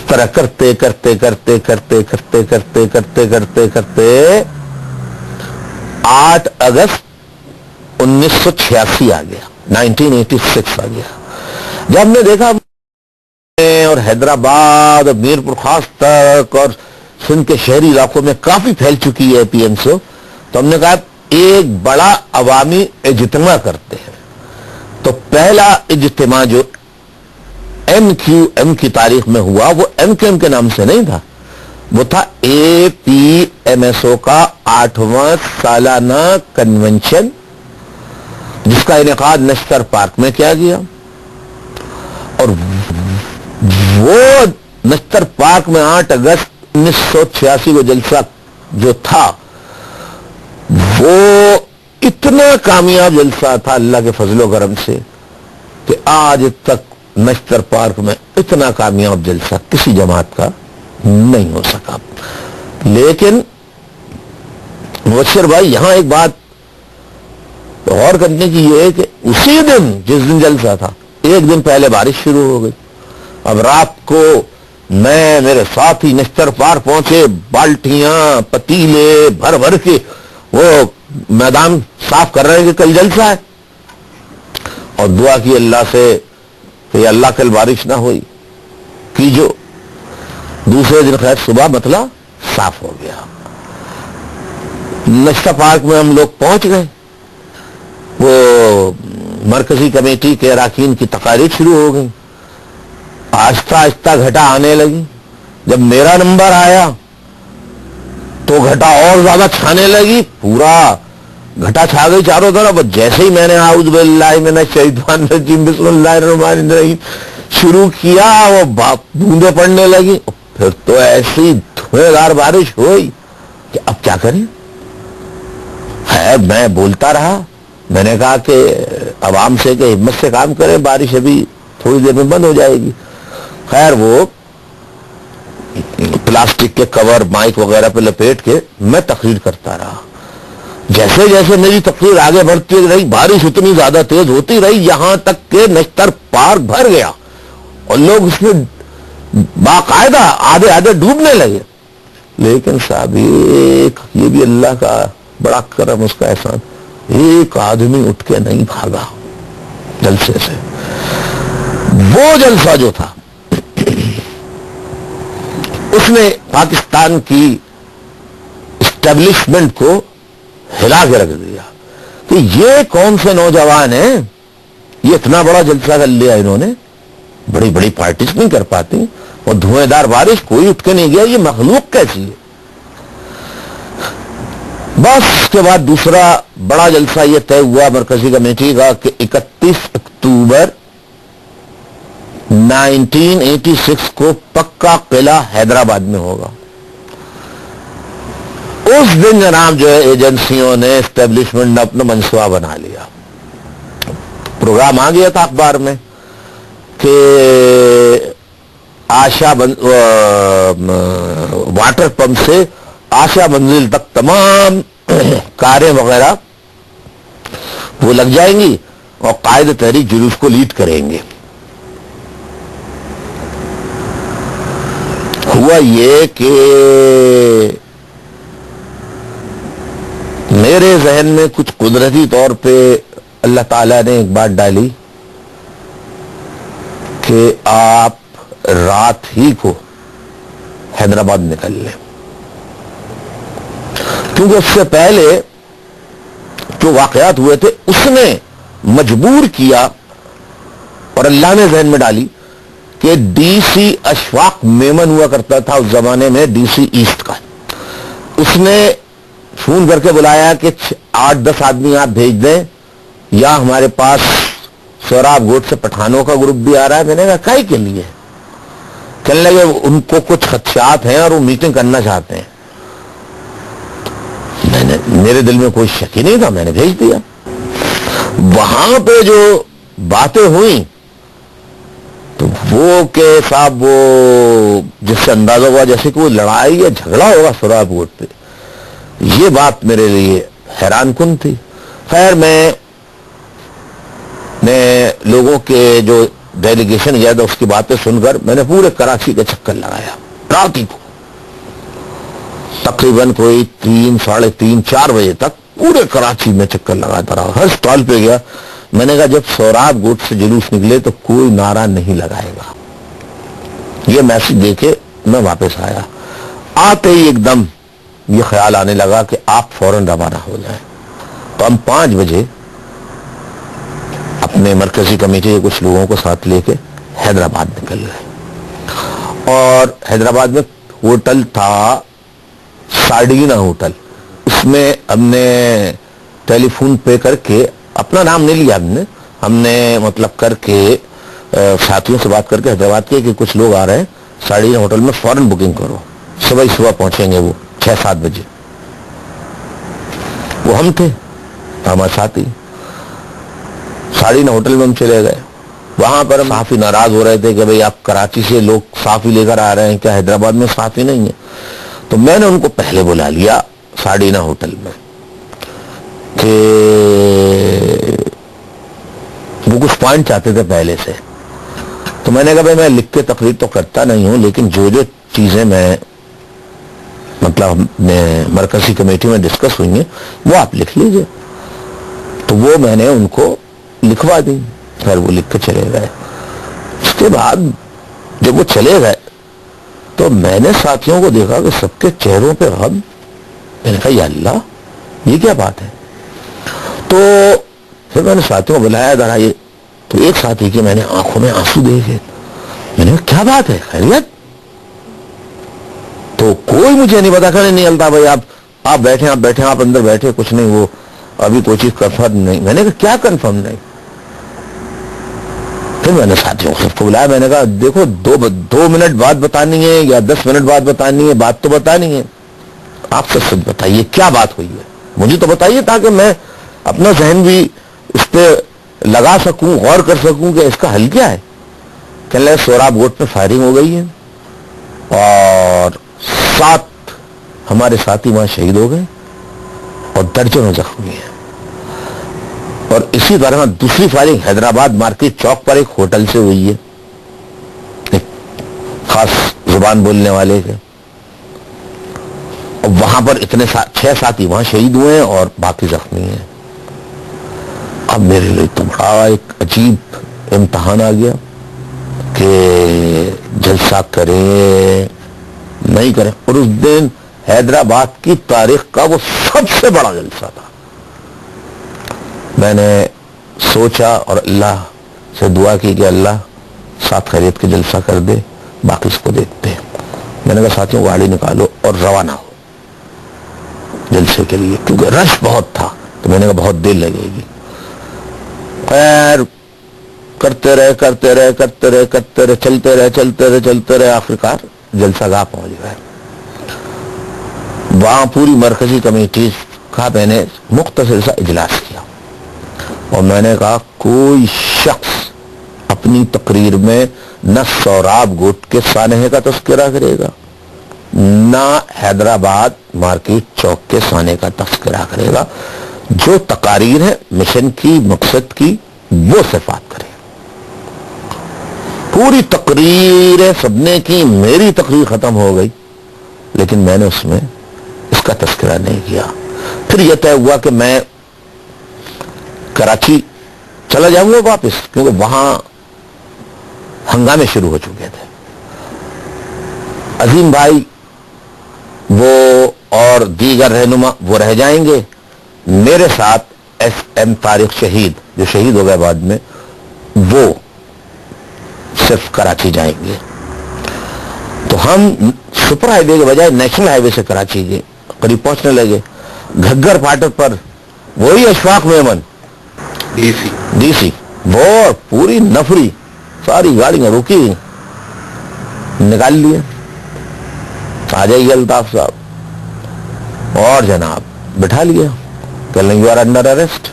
طرح کرتے کرتے کرتے کرتے کرتے کرتے کرتے کرتے کرتے 8 اگست 1986 آ گیا, 1986 آ گیا. جب ہم نے دیکھا اور حیدرآباد اور میرپور خاص تک اور سندھ کے شہری علاقوں میں کافی پھیل چکی ہے پی ایم سو, تو ہم نے کہا ایک بڑا عوامی اجتماع کرتے ہیں. تو پہلا اجتماع جو ایم کیو ایم کی تاریخ میں ہوا وہ ایم کیو ایم کے نام سے نہیں تھا, وہ تھا اے پی ایم ایس او کا 8واں سالانہ کنونشن, جس کا انعقاد نشتر پارک میں کیا گیا. اور وہ نشتر پارک میں 8 اگست 1986 کو جلسہ جو تھا وہ اتنا کامیاب جلسہ تھا اللہ کے فضل و کرم سے کہ آج تک نشتر پارک میں اتنا کامیاب جلسہ کسی جماعت کا نہیں ہو سکا. لیکن مبشر بھائی یہاں ایک بات غور کرنے کی یہ ہے کہ اسی دن جس دن جلسہ تھا ایک دن پہلے بارش شروع ہو گئی. اب رات کو میں میرے ساتھی نشتر پارک پہنچے, بالٹیاں پتیلے بھر بھر کے وہ میدان صاف کر رہے ہیں کہ کل جلسہ ہے, اور دعا کی اللہ سے کہ اللہ کل بارش نہ ہوئی کی. جو دوسرے دن خیر صبح مطلع صاف ہو گیا. نشتر پارک میں ہم لوگ پہنچ گئے, وہ مرکزی کمیٹی کے اراکین کی تقاریر شروع ہو گئی, آہستہ آہستہ گھٹا آنے لگی. جب میرا نمبر آیا تو گھٹا اور زیادہ چھانے لگی, پورا گھٹا چھا گئی چاروں طرف. جیسے ہی میں نے اعوذ باللہ من الشیطان الرجیم بسم اللہ الرحمن الرحیم شروع کیا وہ بوندیں پڑنے لگی. پھر تو ایسی دھویں دار بارش ہوئی کہ اب کیا کریں. خیر میں بولتا رہا, میں نے کہا کہ عوام سے کہ ہمت سے کام کریں, بارش ابھی تھوڑی دیر میں بند ہو جائے گی. خیر وہ پلاسٹک کے کور مائک وغیرہ پہ لپیٹ کے میں تقریر کرتا رہا. جیسے جیسے میری تقریر آگے بڑھتی رہی بارش اتنی زیادہ تیز ہوتی رہی یہاں تک کہ نشتر پارک بھر گیا اور لوگ اس میں باقاعدہ آدھے آدھے ڈوبنے لگے. لیکن صاحب یہ بھی اللہ کا بڑا کرم, اس کا احسان, ایک آدمی اٹھ کے نہیں بھاگا جلسے سے. وہ جلسہ جو تھا اس نے پاکستان کی اسٹیبلشمنٹ کو ہلا کے رکھ دیا کہ یہ کون سے نوجوان ہیں, یہ اتنا بڑا جلسہ کر لیا انہوں نے, بڑی بڑی پارٹیز نہیں کر پاتی, اور دھویں دار بارش کوئی اٹھ کے نہیں گیا, یہ مخلوق کیسی ہے. بس اس کے بعد دوسرا بڑا جلسہ یہ طے ہوا مرکزی کمیٹی کا کہ 31 اکتوبر 1986 کو پکا قلعہ حیدرآباد میں ہوگا. اس دن جناب جو ہے ایجنسیوں نے اسٹیبلشمنٹ نے اپنا منصوبہ بنا لیا. پروگرام آ گیا تھا اخبار میں کہ آشا واٹر پمپ سے آشا منزل تک تمام کاریں وغیرہ وہ لگ جائیں گی اور قائد تحریک جلوس کو لیڈ کریں گے. ہوا یہ کہ میرے ذہن میں کچھ قدرتی طور پہ اللہ تعالیٰ نے ایک بات ڈالی کہ آپ رات ہی کو حیدرآباد نکل لیں, کیونکہ اس سے پہلے جو واقعات ہوئے تھے اس نے مجبور کیا اور اللہ نے ذہن میں ڈالی کہ ڈی سی اشفاق میمن ہوا کرتا تھا اس زمانے میں ڈی سی ایسٹ کا, اس نے فون کر کے بلایا کہ 8-10 آدمی آپ بھیج دیں, یا ہمارے پاس سوراب گوٹ سے پٹھانوں کا گروپ بھی آ رہا ہے. میں نے کہا کائی کے لیے؟ کہنے لگے ان کو کچھ خدشات ہیں اور وہ میٹنگ کرنا چاہتے ہیں. میرے دل میں کوئی شک ہی نہیں تھا, میں نے بھیج دیا. وہاں پہ جو باتیں ہوئیں تو وہ کہ صاحب وہ جس سے اندازہ ہوا جیسے کہ وہ لڑائی یا جھگڑا ہوگا سوراب گوٹ پہ, یہ بات میرے لیے حیران کن تھی. خیر میں نے لوگوں کے جو ڈیلیگیشن گیا تھا اس کی باتیں سن کر میں نے پورے کراچی کا چکر لگایا رات ہی کو، تقریباً کوئی 3 ساڑھے 3 4 بجے تک پورے کراچی میں چکر لگاتا رہا، ہر سٹال پہ گیا۔ میں نے کہا جب سوراب گوٹ سے جلوس نکلے تو کوئی نعرہ نہیں لگائے گا، یہ میسج دے کے میں واپس آیا۔ آتے ہی ایک دم یہ خیال آنے لگا کہ آپ فوراً روانہ ہو جائیں، تو ہم 5 بجے اپنے مرکزی کمیٹی کے کچھ لوگوں کو ساتھ لے کے حیدرآباد نکل گئے، اور حیدرآباد میں ہوٹل تھا سارڈینا ہوٹل، اس میں ہم نے ٹیلی فون پے کر کے، اپنا نام نہیں لیا ہم نے مطلب کر کے ساتھیوں سے بات کر کے حیدرآباد کے کہ کچھ لوگ آ رہے ہیں سارڈینا ہوٹل میں، فوراً بکنگ کرو، صبح پہنچیں گے وہ 6-7 بجے۔ وہ ہم تھے، ہمارے ساتھی، سارڈینا ہوٹل میں ہم چلے گئے۔ وہاں پر ہم صحافی ناراض ہو رہے تھے کہ بھئی آپ کراچی سے لوگ صحافی لے کر آ رہے ہیں، کیا حیدرآباد میں صحافی نہیں ہے؟ تو میں نے ان کو پہلے بلا لیا سارڈینا ہوٹل میں کہ وہ کچھ پوائنٹ چاہتے تھے پہلے سے، تو میں نے کہا بھائی میں لکھ کے تقریر تو کرتا نہیں ہوں، لیکن جو چیزیں میں مطلب مرکزی کمیٹی میں ڈسکس ہوئی ہیں وہ آپ لکھ لیجئے۔ تو وہ میں نے ان کو لکھوا دی، پھر وہ لکھ کے چلے گئے۔ اس کے بعد جب وہ چلے گئے تو میں نے ساتھیوں کو دیکھا کہ سب کے چہروں پہ غم۔ میں نے کہا یا اللہ یہ کیا بات ہے؟ تو پھر میں نے ساتھیوں کو بلایا ادھر آئیے، تو ایک ساتھی کے میں نے آنکھوں میں آنسو دیکھے، میں نے کہا کیا بات ہے، خیریت؟ تو کوئی مجھے نہیں بتا، کہ نہیں الطاف بھائی آپ بیٹھیں آپ اندر بیٹھے، کچھ نہیں، وہ ابھی کوئی چیز کنفرم نہیں۔ میں نے کہا کیا کنفرم نہیں؟ پھر میں نے ساتھیوں کو سب کو بلایا، میں نے کہا دیکھو 2 منٹ بعد بتانی ہے یا 10 منٹ بعد بتانی ہے، بات تو بتانی ہے، آپ سب سچ بتائیے کیا بات ہوئی ہے، مجھے تو بتائیے تاکہ میں اپنا ذہن بھی اس پہ لگا سکوں، غور کر سکوں کہ اس کا حل کیا ہے۔ کہنے لگے سوراب گوٹ میں فائرنگ ہو گئی ہے اور 7 ہمارے ساتھی وہاں شہید ہو گئے اور درجنوں زخمی ہیں، اور اسی طرح دوسری فائرنگ حیدرآباد مارکیٹ چوک پر ایک ہوٹل سے ہوئی ہے، ایک خاص زبان بولنے والے کے، اور وہاں پر اتنے 6 ساتھی وہاں شہید ہوئے ہیں اور باقی زخمی ہیں۔ اب میرے لیے تو بڑا ایک عجیب امتحان آ گیا کہ جلسہ کریں نہیں کریں، اور اس دن حیدرآباد کی تاریخ کا وہ سب سے بڑا جلسہ تھا۔ میں نے سوچا اور اللہ سے دعا کی کہ اللہ ساتھ خیریت کے جلسہ کر دے، باقی اس کو دیکھتے ہیں۔ میں نے کہا ساتھیوں گاڑی نکالو اور روانہ ہو جلسے کے لیے، کیونکہ رش بہت تھا، تو میں نے کہا بہت دیر لگے گی۔ خیر کرتے رہے چلتے رہے آخرکار جلسہ گاہ پہنچ گئے۔ وہاں پوری مرکزی کمیٹی کا میں نے مختصر سا اجلاس کیا، اور میں نے کہا کوئی شخص اپنی تقریر میں نہ سوراب گوٹ کے سانحے کا تذکرہ کرے گا، نہ حیدرآباد مارکیٹ چوک کے سانحے کا تذکرہ کرے گا، جو تقاریر ہے مشن کی مقصد کی وہ صرف بات کرے۔ پوری تقریریں سب نے کی، میری تقریر ختم ہو گئی، لیکن میں نے اس میں اس کا تذکرہ نہیں کیا۔ پھر یہ طے ہوا کہ میں کراچی چلا جاؤں گا واپس، کیونکہ وہاں ہنگامے شروع ہو چکے تھے۔ عظیم بھائی وہ اور دیگر رہنما وہ رہ جائیں گے، میرے ساتھ ایس ایم طارق شہید جو شہید ہو گئے بعد میں، وہ صرف کراچی جائیں گے۔ تو ہم سپر ہائی وے کے بجائے نیشنل ہائی وے سے کراچی کے قریب پہنچنے لگے۔ گھگر فاٹک پر وہی اشفاق میمن ڈی سی وہ پوری نفری ساری گاڑیاں روکی، نکال لیے، آ جائیے الطاف صاحب، اور جناب بٹھا لیا کہ یو آر انڈر اریسٹ۔